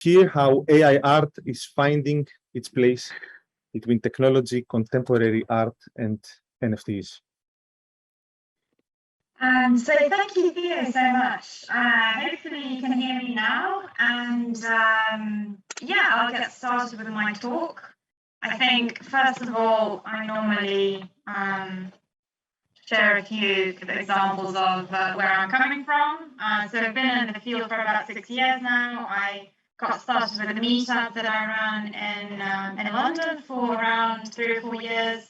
hear how AI art is finding its place between technology, contemporary art, and NFTs. So thank you, Theo, so much. Hopefully you can hear me now. And yeah, I'll get started with my talk. I think, first of all, I normally share a few examples of where I'm coming from. So I've been in the field for about 6 years now. I got started with a meetup that I ran in London for around 3 or 4 years.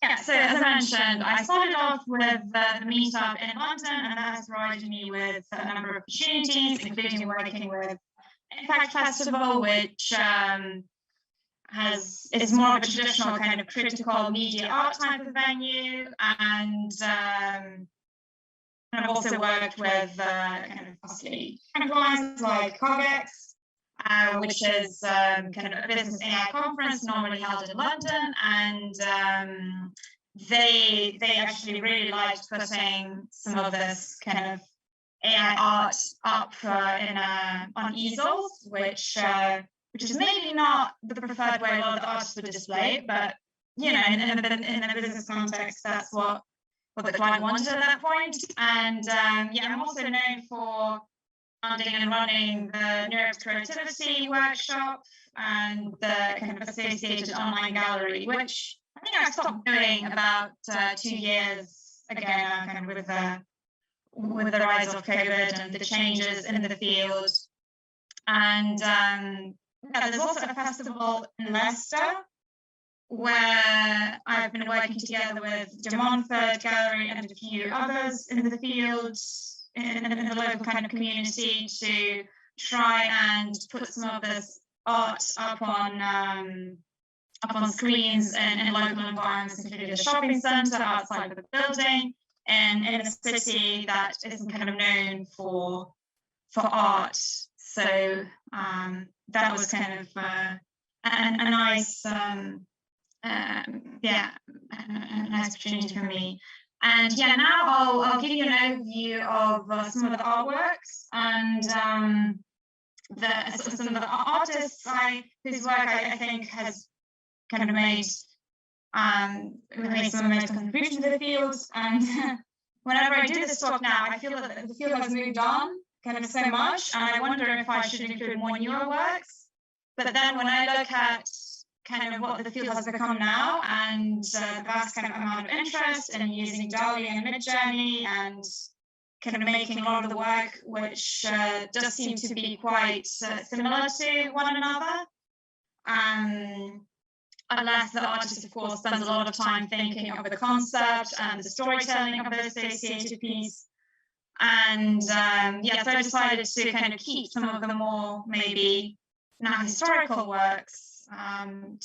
Yeah, so as I mentioned, I started off with the meetup in London, and that has provided me with a number of opportunities, including working with Impact Festival, which is more of a traditional kind of critical media art type of venue, and I've also worked with kind of obviously clients like COGX, which is kind of a business AI conference normally held in London, and they actually really liked putting some of this kind of AI art up on easels, which is maybe not the preferred way a lot of the artists would display it, but you know, in a business context, that's what the client wanted at that point. And yeah, I'm also known for founding and running the Neuro's Creativity Workshop and the kind of associated online gallery, which I think I stopped doing about 2 years ago now, kind of with the rise of COVID and the changes in the field. And yeah, there's also a festival in Leicester where I've been working together with De Montfort Gallery and a few others in the field, in the local kind of community, to try and put some of this art up on screens in local environments, including the shopping centre outside of the building, and in a city that isn't kind of known for art. So that was kind of a nice yeah, a nice opportunity for me. And yeah, now I'll give you an overview of some of the artworks and some of the artists whose work I think has kind of made some amazing contributions to the field. And whenever I do this talk now, I feel that the field has moved on kind of so much, and I wonder if I should include more newer works. But then when I look at kind of what the field has become now, and the vast kind of amount of interest in using DALL-E and Midjourney, and kind of making a lot of the work which does seem to be quite similar to one another. Unless the artist, of course, spends a lot of time thinking of the concept and the storytelling of the associated piece. And yeah, so I decided to kind of keep some of the more maybe now historical works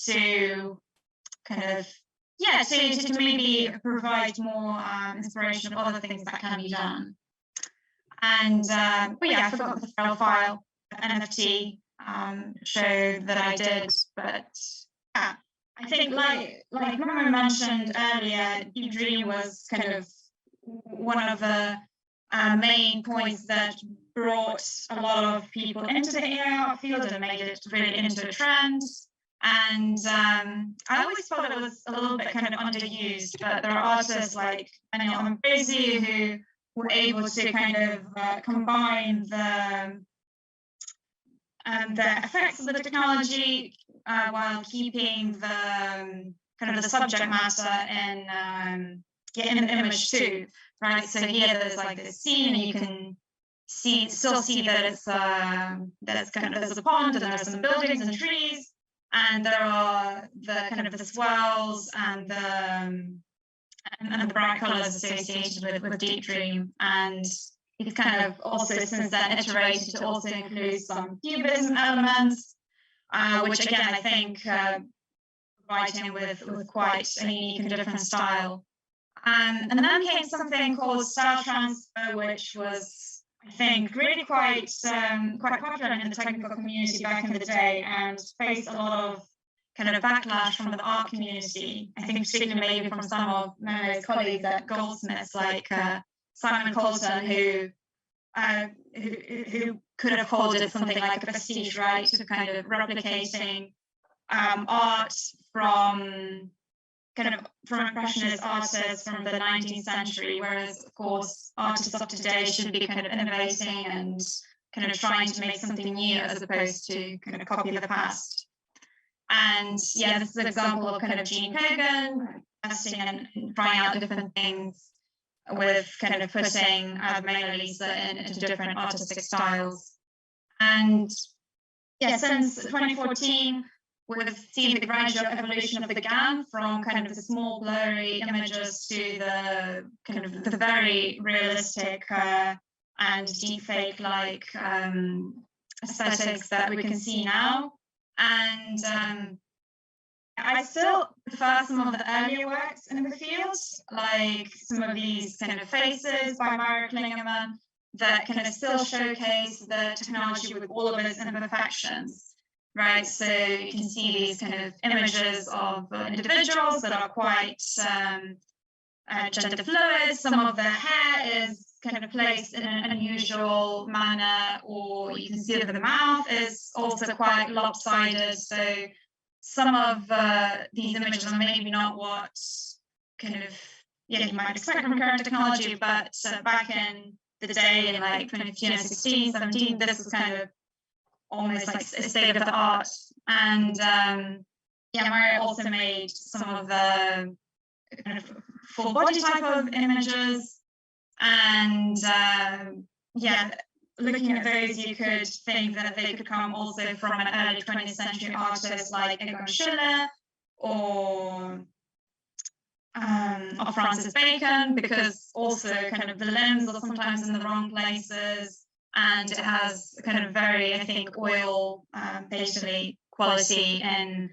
to kind of, yeah, to maybe provide more inspiration of other things that can be done. And but yeah, I forgot the file NFT show that I did, but yeah, I think like Mama mentioned earlier, Deep Dream was kind of one of the main points that brought a lot of people into the AI art field and made it really into a trend. And I always thought it was a little bit kind of underused, but there are artists like Daniel Ambrosio who were able to kind of combine the effects of the technology while keeping the kind of the subject matter in the image too, right? So here there's like this scene, and you can still see that it's kind of, there's a pond, and there's some buildings and trees, and there are the kind of the swells and the bright colors associated with Deep Dream. And it's kind of also since then iterated to also include some cubism elements, which again I think provide him with quite a unique and different style. And then came something called style transfer, which was, I think, really quite popular in the technical community back in the day, and faced a lot of kind of backlash from the art community. I think particularly maybe from some of Memo's colleagues at Goldsmiths, like Simon Colton, who who could have called it something like a prestige, right, to kind of replicating art from impressionist artists from the 19th century, whereas of course artists of today should be kind of innovating and kind of trying to make something new as opposed to kind of copy the past. And yeah, this is an example of kind of Jean Kogan testing and trying out different things with kind of putting the Mona Lisa into different artistic styles. And yeah, since 2014, we've seen the gradual evolution of the GAN from kind of the small blurry images to the kind of the very realistic and deepfake like aesthetics that we can see now. And I still prefer some of the earlier works in the field, like some of these kind of faces by Myra Klingerman that kind of still showcase the technology with all of its imperfections, right? So you can see these kind of images of individuals that are quite gender fluid. Some of the hair is kind of placed in an unusual manner, or you can see that the mouth is also quite lopsided. So some of these images are maybe not what kind of, yeah, you might expect from current technology, but back in the day in like 2016, 17, this was kind of almost like a state of the art. And yeah, Mario also made some of the kind of full body type of images. And yeah, looking at those, you could think that they could come also from an early 20th century artist like Egon Schiele or Francis Bacon, because also kind of the limbs are sometimes in the wrong places, and it has kind of very, I think, oil pastely quality in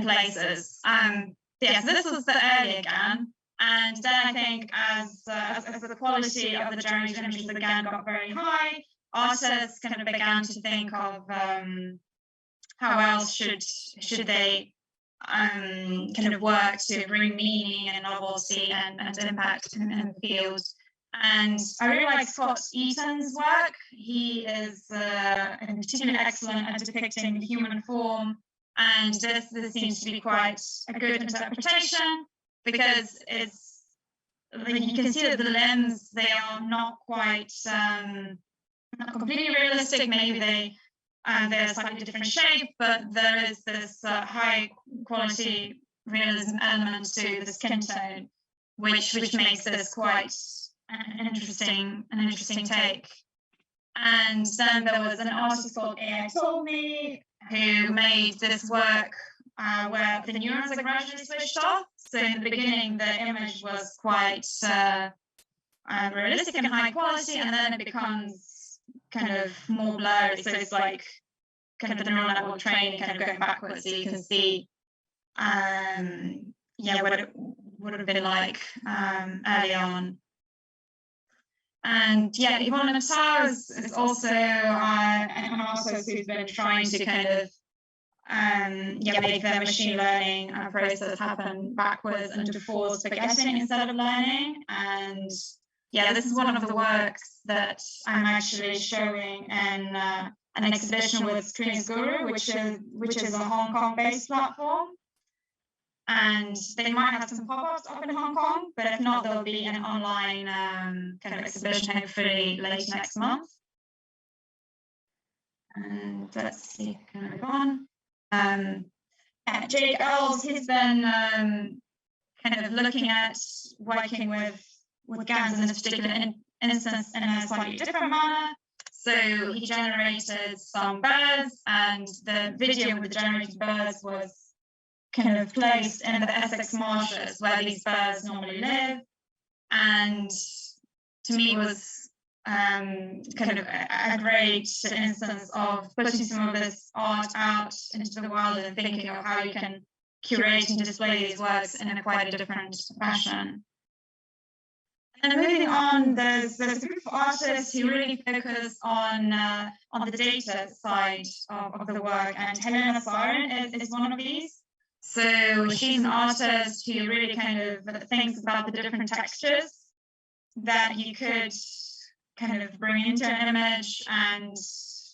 places. Yeah, so this was the earlier GAN. And then I think as the quality of the generated images again got very high, artists kind of began to think of how else should they kind of work to bring meaning and novelty and impact in the field. And I really like Scott Eaton's work. He is particularly excellent at depicting the human form, and this seems to be quite a good interpretation, because it's, you can see that the limbs, they are not quite not completely realistic. Maybe they're a slightly different shape, but there is this high quality realism element to the skin tone, which makes this quite an interesting take. And then there was an artist called AI Told Me who made this work where the neurons are gradually switched off. So in the beginning, the image was quite realistic and high quality, and then it becomes kind of more blurry. So it's like kind of the neural network training kind of going backwards. So you can see, yeah, what it would have been like early on. And yeah, Yvonne Natar is also an artist who's been trying to kind of make the machine learning process happen backwards and towards forgetting instead of learning. And yeah, this is one of the works that I'm actually showing in an exhibition with Screens Guru, which is a Hong Kong-based platform. And they might have some pop-ups up in Hong Kong, but if not, there'll be an online kind of exhibition hopefully late next month. And let's see, can I move on? Jake Earls, he's been kind of looking at working with GANs in this particular instance in a slightly different manner. So he generated some birds, and the video with the generated birds was kind of placed in the Essex marshes where these birds normally live, and to me was kind of a great instance of putting some of this art out into the world and thinking of how you can curate and display these works in a quite a different fashion. And then moving on, there's a group of artists who really focus on the data side of the work, and Helena Siren is one of these. So she's an artist who really kind of thinks about the different textures that you could kind of bring into an image. And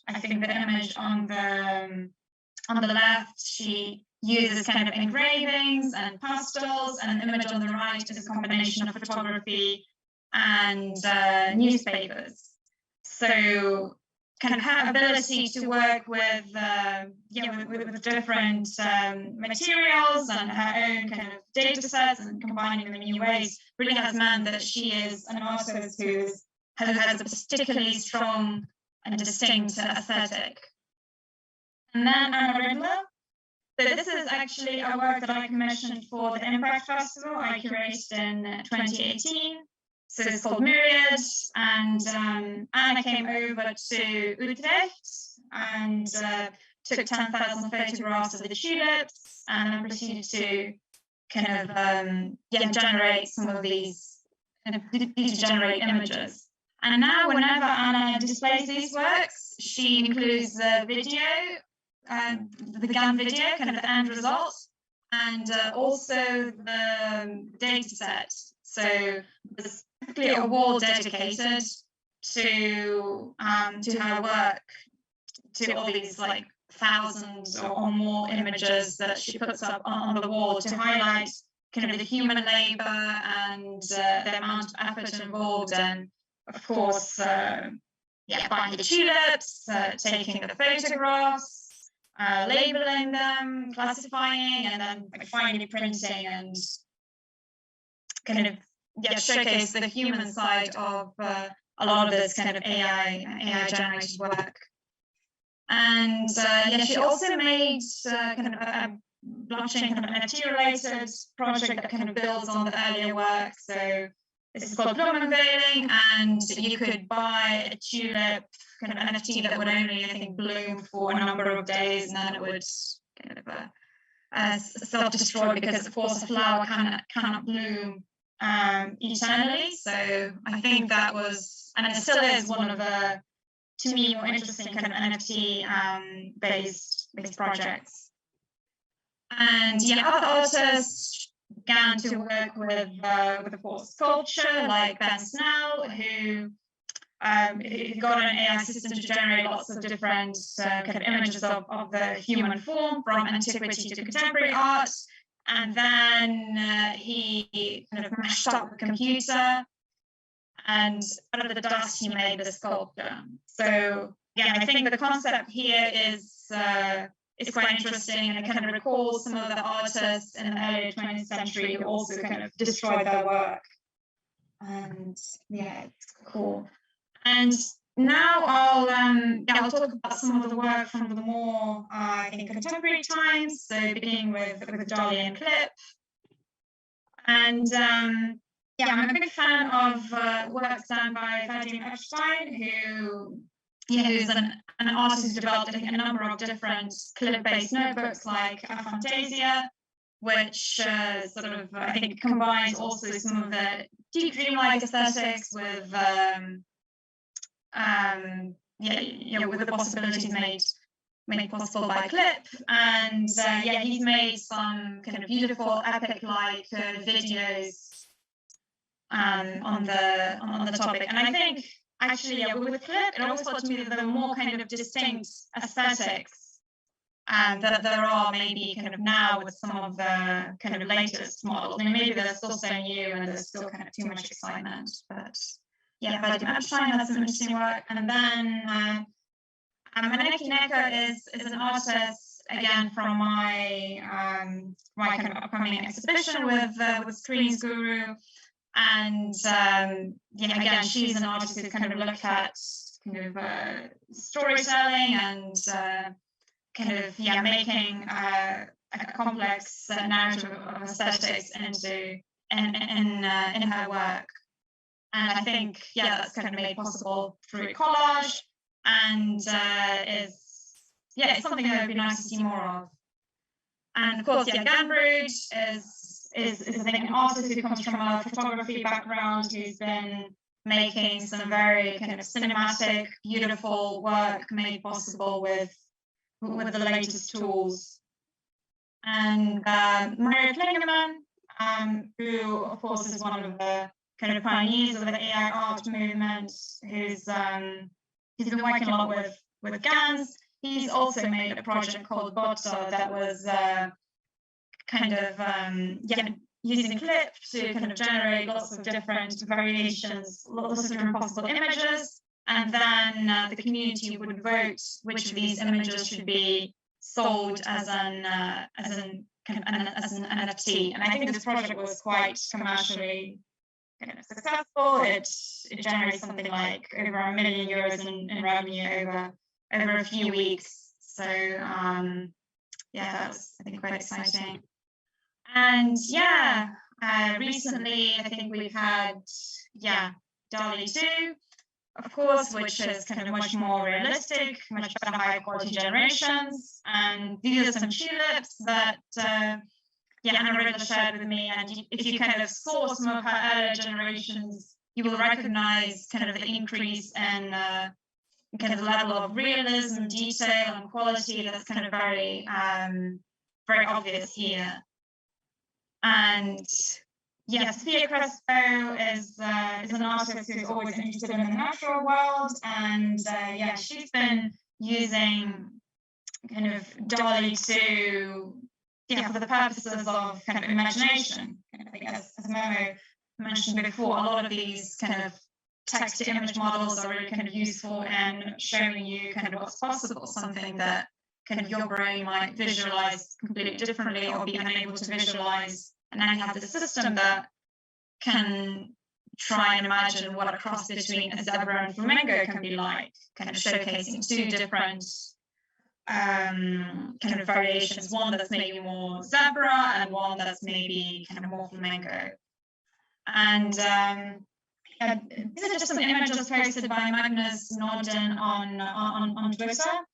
I think the image on the left, she uses kind of engravings and pastels, and the image on the right is a combination of photography and newspapers. So kind of her ability to work with with different materials and her own kind of data sets and combining them in new ways really has meant that she is an artist who has a particularly strong and distinct aesthetic. And then Anna Riddler. So this is actually a work that I commissioned for the Impact Festival I curated in 2018. So it's called Myriad, and Anna came over to Utrecht and took 10,000 photographs of the tulips, and then proceeded to kind of generate some of these, generate images. And now whenever Anna displays these works, she includes the video, the GAN video, kind of the end result, and also the data set. So there's typically a wall dedicated to her work, to all these like thousands or more images that she puts up on the wall to highlight kind of the human labor and the amount of effort involved, and of course, buying the tulips, taking the photographs, labeling them, classifying, and then finally printing and kind of showcase the human side of a lot of this kind of AI generated work. And she also made kind of a blockchain kind of NFT related project that kind of builds on the earlier work. So this is called Bloom Unveiling, and you could buy a tulip kind of NFT that would only, I think, bloom for a number of days, and then it would kind of self-destroy, because of course a flower cannot bloom eternally. So I think that was, and it still is, one of the, to me, more interesting kind of NFT based projects. And other artists began to work with of course sculpture, like Ben Snell, who got an AI system to generate lots of different kind of images of the human form from antiquity to contemporary art. And then he kind of mashed up the computer, and out of the dust he made the sculpture. So I think the concept here is quite interesting, and it kind of recalls some of the artists in the early 20th century who also kind of destroyed their work. And it's cool. And now I'll talk about some of the work from the more I think contemporary times. So beginning with Dolly and Clip. And I'm a big fan of works done by Vadim Epstein, who's an artist who's developed, I think, a number of different clip-based notebooks like Aphantasia, which sort of, I think, combines also some of the deep dreamlike aesthetics with with the possibilities made possible by Clip. And he's made some kind of beautiful epic-like videos on the topic. And I think actually with Clip, it always felt to me that there were more kind of distinct aesthetics that there are maybe kind of now with some of the kind of latest models. I mean, maybe they're still so new and there's still kind of too much excitement, but Vadim Epstein has some interesting work. And then Maneki Neko is an artist, again, from my kind of upcoming exhibition with Screens Guru. And again, she's an artist who kind of looked at kind of storytelling and kind of making a complex narrative of aesthetics in her work. And I think that's kind of made possible through collage, and it's something that would be nice to see more of. And of course, Ganbrud is I think an artist who comes from a photography background, who's been making some very kind of cinematic, beautiful work made possible with the latest tools. And Maria Klingemann, who of course is one of the kind of pioneers of the AI art movement, who's been working a lot with GANs. He's also made a project called Botso that was kind of using Clip to kind of generate lots of different variations, lots of different possible images, and then the community would vote which of these images should be sold as an NFT. And I think this project was quite commercially kind of successful. It generated something like over €1 million in revenue over a few weeks. So that was, I think, quite exciting. And recently I think we've had DALL-E 2, of course, which is kind of much more realistic, much better, higher quality generations. And these are some tulips that Anna Riddler shared with me. And if you kind of saw some of her earlier generations, you will recognize kind of the increase in kind of the level of realism, detail, and quality that's kind of very, very obvious here. And Sophia Crespo is an artist who's always interested in the natural world, and she's been using kind of DALL-E for the purposes of kind of imagination. And I think as Momo mentioned before, a lot of these kind of text-to-image models are really kind of useful in showing you kind of what's possible, something that kind of your brain might visualize completely differently or be unable to visualize. And then you have the system that can try and imagine what a cross between a zebra and flamingo can be like, kind of showcasing two different kind of variations, one that's maybe more zebra and one that's maybe kind of more flamingo. And these are just some images posted by Magnus Norden on Twitter.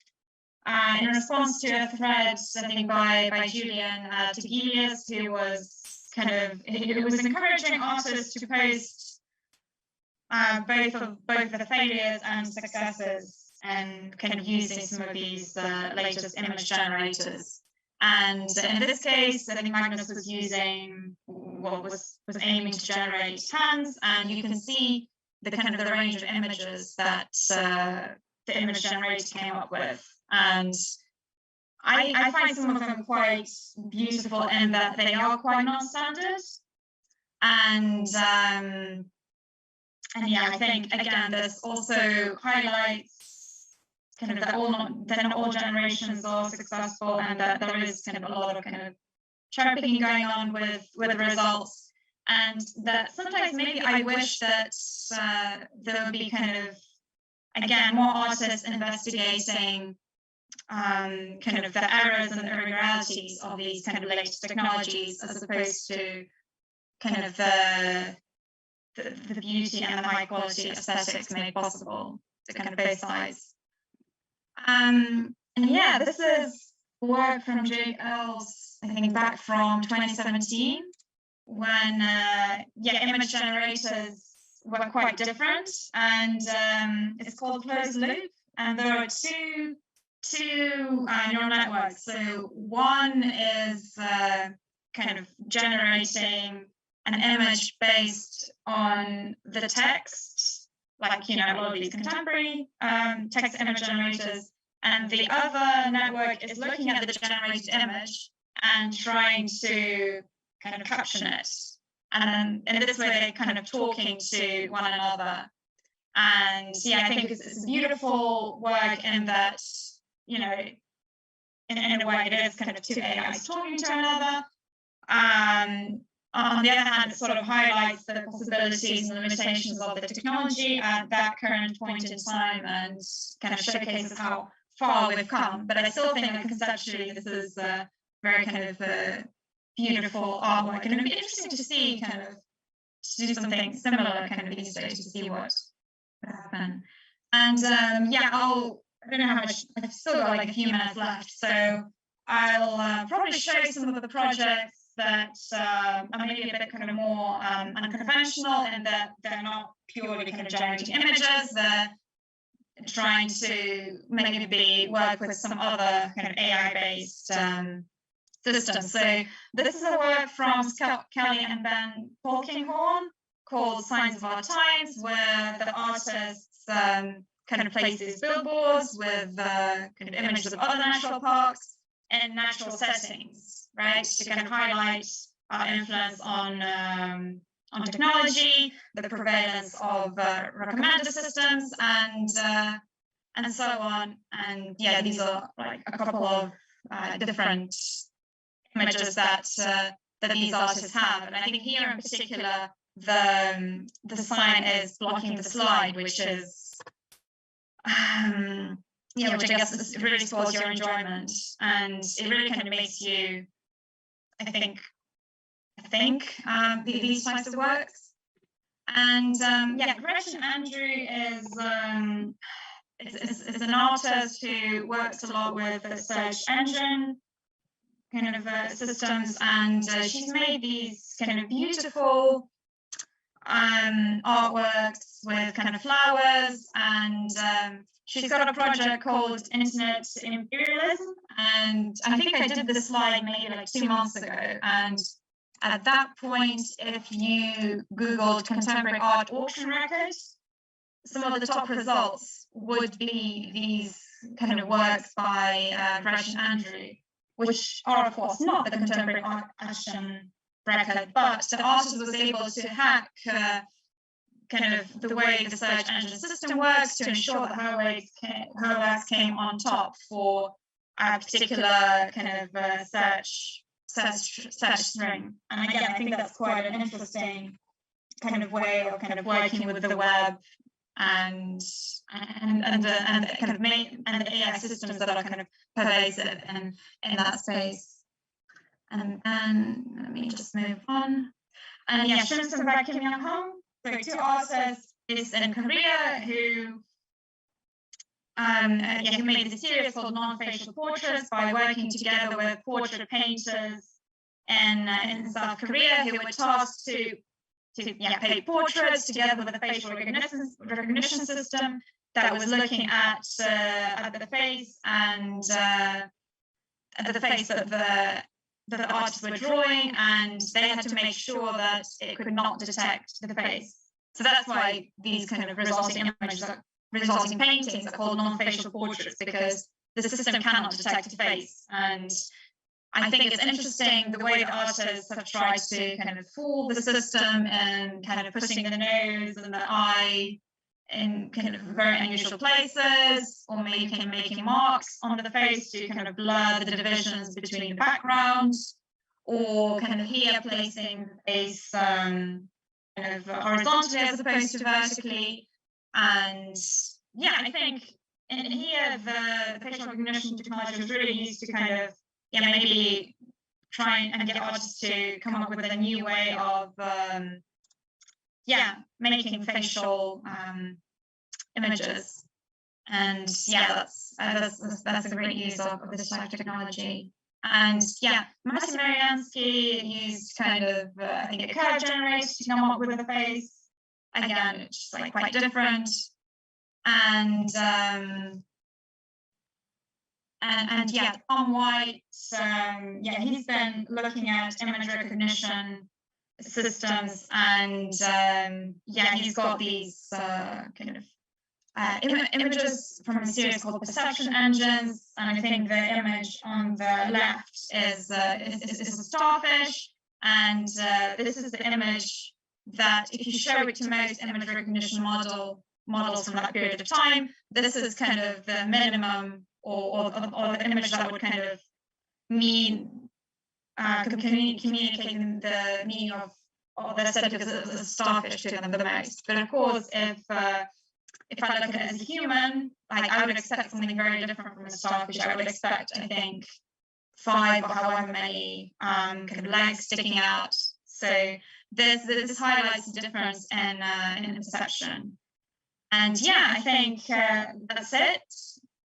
In response to a thread, I think, by Julian Tegelius, who was encouraging artists to post both the failures and successes, and kind of using some of these latest image generators. And in this case, I think Magnus was using what was aiming to generate hands, and you can see the kind of the range of images that the image generator came up with. And I find some of them quite beautiful in that they are quite non-standard. And I think, again, this also highlights kind of that not all generations are successful, and that there is kind of a lot of kind of cherry picking going on with the results. And that sometimes maybe I wish that there would be kind of, again, more artists investigating kind of the errors and irregularities of these kind of latest technologies, as opposed to kind of the beauty and the high quality aesthetics made possible to kind of both sides. This is work from Jake Earls, I think back from 2017, when image generators were quite different, and it's called Closed Loop, and there are two neural networks. So one is kind of generating an image based on the text, like, a lot of these contemporary text image generators. And the other network is looking at the generated image and trying to kind of caption it. And in this way, they're kind of talking to one another. And I think it's beautiful work in that, in a way, it is kind of two AIs talking to another. On the other hand, it sort of highlights the possibilities and limitations of the technology at that current point in time, and kind of showcases how far we've come. But I still think that conceptually this is a very kind of beautiful artwork, and it'd be interesting to see kind of to do something similar kind of these days, to see what would happen. And I don't know how much, I've still got like a few minutes left, so I'll probably show some of the projects that are maybe a bit kind of more unconventional, and that they're not purely kind of generating images. They're trying to maybe work with some other kind of AI-based systems. So this is a work from Scott Kelly and Ben Polkinghorne called Signs of Our Times, where the artists kind of places billboards with kind of images of other national parks and natural settings, right, to kind of highlight our influence on technology, the prevalence of recommender systems, and so on. And yeah, these are like a couple of different images that these artists have. And I think here in particular, the sign is blocking the slide, which is which I guess really spoils your enjoyment, and it really kind of makes you, I think these types of works. And Gretchen Andrew is an artist who works a lot with the search engine kind of systems, and she's made these kind of beautiful artworks with kind of flowers, and she's got a project called Internet Imperialism, and I think I did this slide maybe like 2 months ago, and at that point, if you Googled contemporary art auction records, some of the top results would be these kind of works by Gretchen Andrew, which are of course not the contemporary art auction record, but the artist was able to hack kind of the way the search engine system works to ensure that her works came on top for a particular kind of search string. And again, I think that's quite an interesting kind of way of kind of working with the web and the kind of and the AI systems that are kind of pervasive in that space. And then let me just move on. And yeah, Shrimson by Kim Young Hong. So 2 artists based in Korea who made a series called Non-Facial Portraits by working together with portrait painters in South Korea, who were tasked to paint portraits together with a facial recognition system that was looking at the face and the face that the artists were drawing, and they had to make sure that it could not detect the face. So that's why these kind of resulting paintings are called non-facial portraits, because the system cannot detect the face. And I think it's interesting the way the artists have tried to kind of fool the system and kind of putting the nose and the eye in kind of very unusual places, or maybe kind of making marks onto the face to kind of blur the divisions between the backgrounds, or kind of here placing the face kind of horizontally as opposed to vertically. And yeah, I think in here the facial recognition technology was really used to kind of maybe try and get artists to come up with a new way of making facial images. And that's a great use of this type of technology. And Martin Mariansky used kind of I think a curve generator to come up with a face. Again, it's just like quite different. And Tom White, he's been looking at image recognition systems, and he's got these kind of images from a series called Perception Engines, and I think the image on the left is a starfish, and this is the image that if you show it to most image recognition models from that period of time, this is kind of the minimum or the image that would kind of mean communicating the meaning of the aesthetic as a starfish to them the most. But of course, if I look at it as a human, like I would expect something very different from a starfish. I would expect, I think, 5 or however many kind of legs sticking out. So this highlights the difference in perception. And I think that's it.